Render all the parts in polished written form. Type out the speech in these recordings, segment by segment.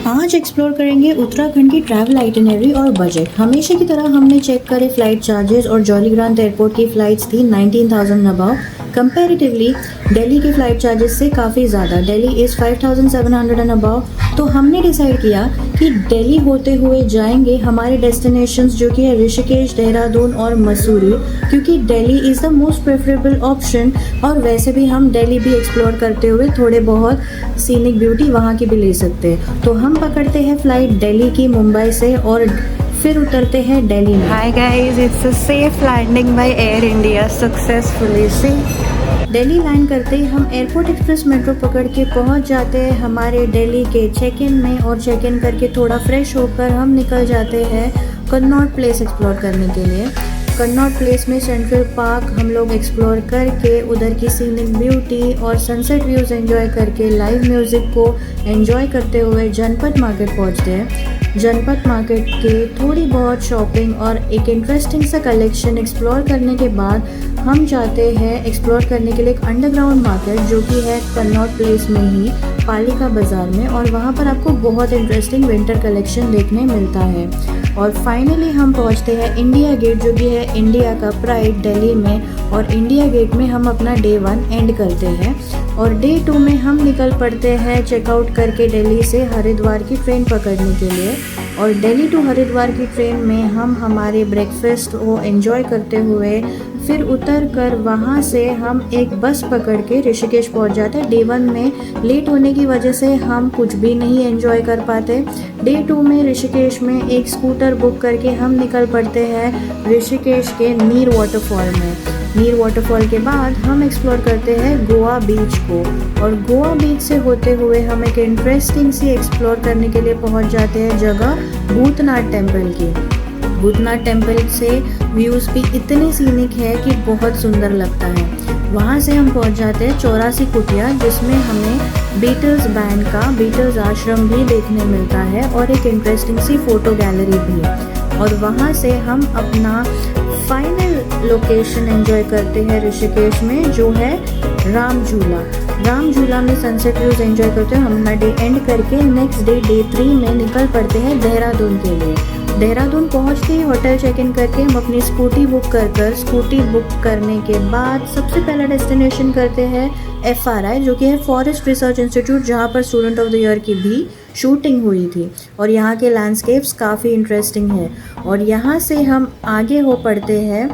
आज एक्सप्लोर करेंगे उत्तराखंड की ट्रैवल आइटिनरी और बजट। हमेशा की तरह हमने चेक करे फ्लाइट चार्जेस और जॉलीग्रांट एयरपोर्ट की फ़्लाइट्स थी 19,000 अबाव। कंपैरेटिवली दिल्ली की फ़्लाइट चार्जेस से काफ़ी ज़्यादा, दिल्ली इज़ 5,700 एंड अबाव। तो हमने डिसाइड किया कि दिल्ली होते हुए जाएंगे हमारे डेस्टिनेशंस जो कि है ऋषिकेश, देहरादून और मसूरी, क्योंकि Delhi is the most preferable option. और वैसे भी हम दिल्ली भी एक्सप्लोर करते हुए थोड़े बहुत सीनिक ब्यूटी वहाँ की भी ले सकते हैं। तो हम पकड़ते हैं फ़्लाइट दिल्ली की मुंबई से और फिर उतरते हैं दिल्ली में। Hi guys, it's a safe landing by Air India successfully. See? Delhi land करते ही हम एयरपोर्ट एक्सप्रेस मेट्रो पकड़ के पहुंच जाते हैं हमारे दिल्ली के चेक इन में, और चेक इन करके थोड़ा फ्रेश होकर हम निकल जाते हैं कन्नॉट प्लेस एक्सप्लोर करने के लिए। कन्नॉट प्लेस में सेंट्रल पार्क हम लोग एक्सप्लोर करके उधर की सीनिक ब्यूटी और सनसेट व्यूज़ एंजॉय करके लाइव म्यूज़िक को एंजॉय करते हुए जनपद मार्केट पहुंचते हैं। जनपद मार्केट के थोड़ी बहुत शॉपिंग और एक इंटरेस्टिंग सा कलेक्शन एक्सप्लोर करने के बाद हम जाते हैं एक्सप्लोर करने के लिए एक अंडरग्राउंड मार्केट जो कि है कन्नॉट प्लेस में ही, पालिका बाज़ार में, और वहाँ पर आपको बहुत इंटरेस्टिंग विंटर कलेक्शन देखने मिलता है। और फाइनली हम पहुँचते हैं इंडिया गेट जो कि है इंडिया का प्राइड दिल्ली में, और इंडिया गेट में हम अपना डे 1 एंड करते हैं। और डे 2 में हम निकल पड़ते हैं चेकआउट करके दिल्ली से हरिद्वार की ट्रेन पकड़ने के लिए। और दिल्ली टू हरिद्वार की ट्रेन में हम हमारे ब्रेकफास्ट को एंजॉय करते हुए फिर उतर कर वहाँ से हम एक बस पकड़ के ऋषिकेश पहुँच जाते हैं। डे 1 में लेट होने की वजह से हम कुछ भी नहीं एंजॉय कर पाते। डे 2 में ऋषिकेश में एक स्कूटर बुक करके हम निकल पड़ते हैं ऋषिकेश के नीर वाटरफॉल में। नीर वाटरफॉल के बाद हम एक्सप्लोर करते हैं गोवा बीच को, और गोवा बीच से होते हुए हम एक इंटरेस्टिंग सी एक्सप्लोर करने के लिए पहुंच जाते हैं जगह भूतनाथ टेम्पल की। भूतनाथ टेम्पल से व्यूज़ भी इतने सीनिक है कि बहुत सुंदर लगता है। वहाँ से हम पहुँच जाते हैं 84 कुटिया, जिसमें हमें बीटल्स बैंड का बीटल्स आश्रम भी देखने मिलता है और एक इंटरेस्टिंग सी फ़ोटो गैलरी भी। और वहाँ से हम अपना फाइनल लोकेशन एंजॉय करते हैं ऋषिकेश में जो है राम झूला। राम झूला में सनसेट व्यूज़ एंजॉय करते हैं। हम अपना डे एंड करके नेक्स्ट डे 3 में निकल पड़ते हैं देहरादून के लिए। देहरादून पहुंचते ही होटल चेक इन करके हम अपनी स्कूटी बुक स्कूटी बुक करने के बाद सबसे पहला डेस्टिनेशन करते हैं FRI जो कि है फॉरेस्ट रिसर्च इंस्टीट्यूट, जहां पर स्टूडेंट ऑफ द ईयर की भी शूटिंग हुई थी। और यहाँ के लैंडस्केप्स काफ़ी इंटरेस्टिंग है। और यहाँ से हम आगे हो पड़ते हैं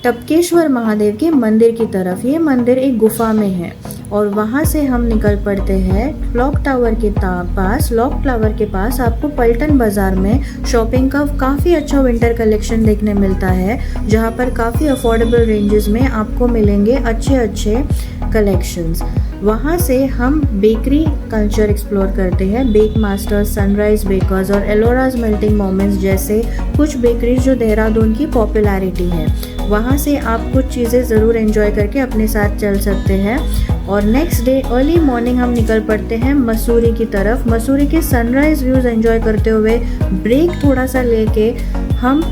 टपकेश्वर महादेव के मंदिर की तरफ। ये मंदिर एक गुफा में है, और वहाँ से हम निकल पड़ते हैं क्लॉक टावर के पास। क्लॉक टावर के पास आपको पलटन बाज़ार में शॉपिंग का काफ़ी अच्छा विंटर कलेक्शन देखने मिलता है, जहाँ पर काफ़ी अफोर्डेबल रेंजेस में आपको मिलेंगे अच्छे कलेक्शंस। वहाँ से हम बेकरी कल्चर एक्सप्लोर करते हैं। बेक मास्टर्स, सनराइज़ बेकर्स और एलोराज मेल्टिंग मोमेंट्स जैसे कुछ बेकरीज जो देहरादून की पॉपुलैरिटी है, वहाँ से आप कुछ चीज़ें ज़रूर एंजॉय करके अपने साथ चल सकते हैं। और नेक्स्ट डे अर्ली मॉर्निंग हम निकल पड़ते हैं मसूरी की तरफ। मसूरी के सनराइज़ व्यूज़ एंजॉय करते हुए ब्रेक थोड़ा सा लेके हम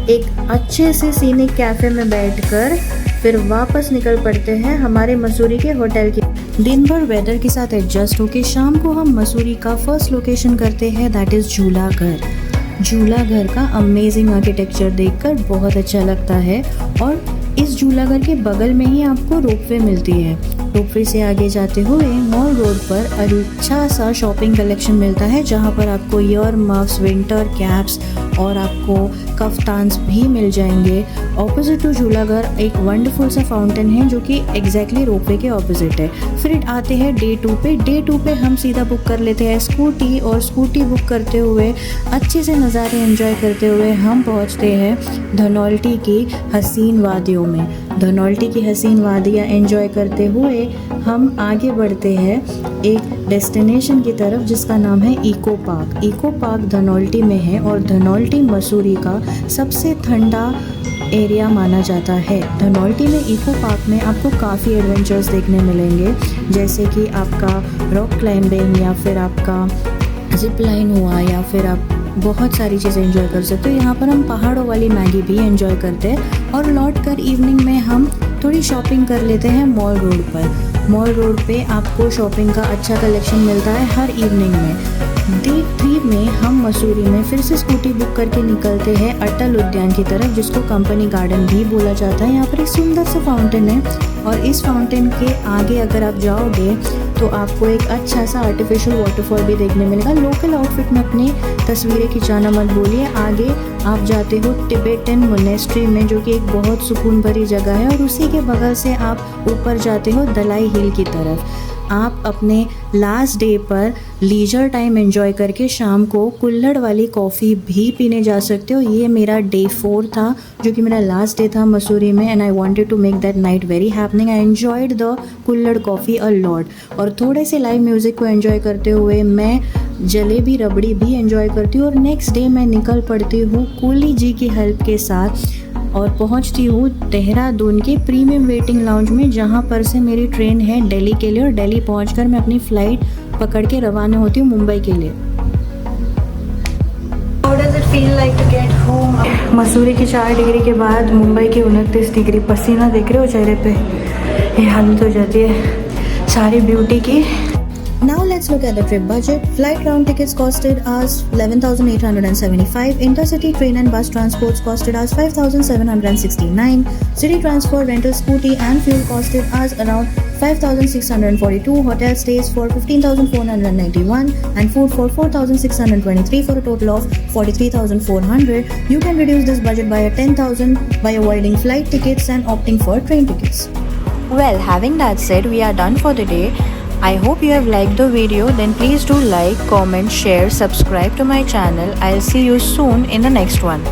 एक अच्छे से सीनिक कैफ़े में बैठकर फिर वापस निकल पड़ते हैं हमारे मसूरी के होटल की। दिन भर वेदर के साथ एडजस्ट होके शाम को हम मसूरी का फर्स्ट लोकेशन करते हैं, दैट इज़ झूला घर। झूला घर का अमेजिंग आर्किटेक्चर देखकर बहुत अच्छा लगता है। और इस झूला घर के बगल में ही आपको रोपवे मिलती है। रोपवे से आगे जाते हुए मॉल रोड पर अच्छा सा शॉपिंग कलेक्शन मिलता है, जहाँ पर आपको ईयर मफ्स, विंटर कैप्स और आपको कफ्तान्स भी मिल जाएंगे। ऑपोजिट टू झूला घर एक वंडरफुल सा फाउंटेन है जो कि एग्जैक्टली रोपवे के ऑपोजिट है। फिर आते हैं डे 2 पे। डे 2 पे हम सीधा बुक कर लेते हैं स्कूटी, और स्कूटी बुक करते हुए अच्छे से नज़ारे एंजॉय करते हुए हम पहुंचते हैं धनौल्टी की हसीन वादियों में। धनौल्टी की हसीन वादियाँ एंजॉय करते हुए हम आगे बढ़ते हैं एक डेस्टिनेशन की तरफ जिसका नाम है eco park. Eco park Dhanaulti में है, और धनौल्टी मसूरी का सबसे ठंडा एरिया माना जाता है। धनौल्टी में इको पार्क में आपको काफ़ी एडवेंचर्स देखने मिलेंगे, जैसे कि आपका रॉक क्लाइंबिंग या फिर आपका जिप लाइन हुआ, या फिर आप बहुत सारी चीज़ें एंजॉय कर सकते हो। यहाँ पर हम पहाड़ों वाली मैगी भी एंजॉय करते हैं। और लौट कर इवनिंग में हम थोड़ी शॉपिंग कर लेते हैं मॉल रोड पर। मॉल रोड पे आपको शॉपिंग का अच्छा कलेक्शन मिलता है हर इवनिंग में। मसूरी में फिर से स्कूटी बुक करके निकलते हैं अटल उद्यान की तरफ, जिसको कंपनी गार्डन भी बोला जाता है। यहाँ पर एक सुंदर सा फाउंटेन है और इस फाउंटेन के आगे अगर आप जाओगे तो आपको एक अच्छा सा आर्टिफिशियल वाटरफॉल भी देखने मिलेगा। लोकल आउटफिट में अपनी तस्वीरें खिंचाना मत भूलिए। आगे आप जाते हो टिबेटन मोनेस्ट्री में, जो कि एक बहुत सुकून भरी जगह है, और उसी के बगल से आप ऊपर जाते हो दलाई हिल की तरफ। आप अपने लास्ट डे पर लीजर टाइम एंजॉय करके शाम को कुल्हड़ वाली कॉफ़ी भी पीने जा सकते हो। ये मेरा डे 4 था, जो कि मेरा लास्ट डे था मसूरी में, and I wanted to make that night very happening. I enjoyed the kulhad coffee a lot, और थोड़े से लाइव म्यूज़िक को एंजॉय करते हुए मैं जलेबी रबड़ी भी एंजॉय करती हूँ। और नेक्स्ट डे मैं निकल पड़ती हूँ कूली जी की हेल्प के साथ और पहुंचती हूँ देहरादून के प्रीमियम वेटिंग लाउंज में, जहां पर से मेरी ट्रेन है दिल्ली के लिए, और दिल्ली पहुंचकर मैं अपनी फ़्लाइट पकड़ के रवाना होती हूँ मुंबई के लिए। How does it feel like to get home? Mussoorie की 4 डिग्री के बाद मुंबई की 29 डिग्री। पसीना देख रहे हो चेहरे पे, ये हालत हो जाती है सारी ब्यूटी की। Now let's look at the trip budget. Flight round tickets costed us 11,875. Intercity train and bus transports costed us 5,769. City transport, rental scooty and fuel costed us around 5,642. Hotel stays for 15,491 and food for 4,623 for a total of 43,400. You can reduce this budget by 10,000 by avoiding flight tickets and opting for train tickets. Well, having that said, we are done for the day. I hope you have liked the video. Then please do like, comment, share, subscribe to my channel. I'll see you soon in the next one.